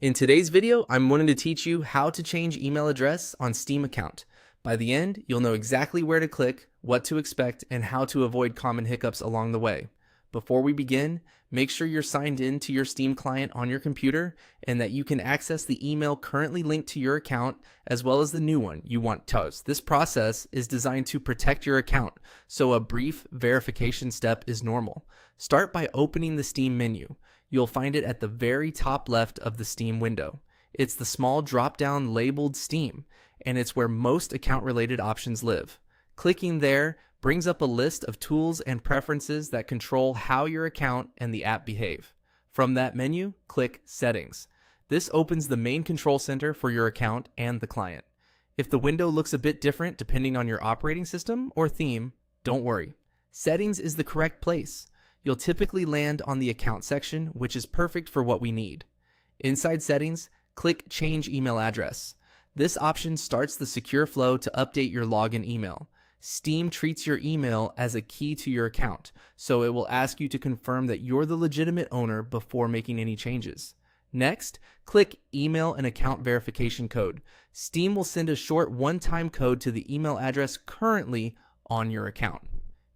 In today's video, I'm wanting to teach you how to change email address on Steam account. By the end, you'll know exactly where to click, what to expect, and how to avoid common hiccups along the way. Before we begin, make sure you're signed in to your Steam client on your computer and that you can access the email currently linked to your account as well as the new one you want to host. This process is designed to protect your account, so a brief verification step is normal. Start by opening the Steam menu. You'll find it at the very top left of the Steam window. It's the small drop-down labeled Steam, and it's where most account-related options live. Clicking there brings up a list of tools and preferences that control how your account and the app behave. From that menu, click Settings. This opens the main control center for your account and the client. If the window looks a bit different depending on your operating system or theme, don't worry. Settings is the correct place. You'll typically land on the account section, which is perfect for what we need. Inside Settings, click Change Email Address. This option starts the secure flow to update your login email. Steam treats your email as a key to your account, so it will ask you to confirm that you're the legitimate owner before making any changes. Next, click Email and Account Verification Code. Steam will send a short one-time code to the email address currently on your account.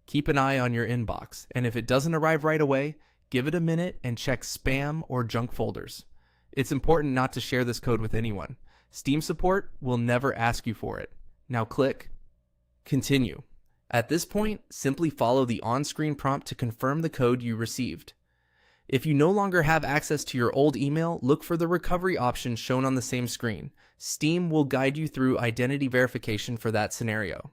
Keep an eye on your inbox, and if it doesn't arrive right away, give it a minute and check spam or junk folders. It's important not to share this code with anyone. Steam support will never ask you for it. Now click Continue. At this point, simply follow the on-screen prompt to confirm the code you received. If you no longer have access to your old email, look for the recovery option shown on the same screen. Steam will guide you through identity verification for that scenario.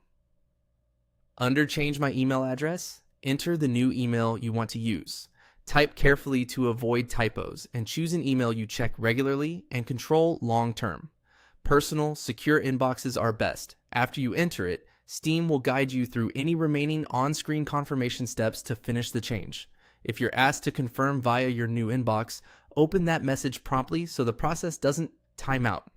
Under Change My Email Address, enter the new email you want to use. Type carefully to avoid typos and choose an email you check regularly and control long-term. Personal, secure inboxes are best. After you enter it, Steam will guide you through any remaining on-screen confirmation steps to finish the change. If you're asked to confirm via your new inbox, open that message promptly so the process doesn't time out.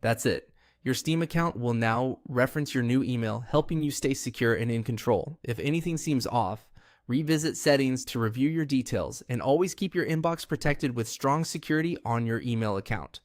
That's it. Your Steam account will now reference your new email, helping you stay secure and in control. If anything seems off, revisit Settings to review your details, and always keep your inbox protected with strong security on your email account.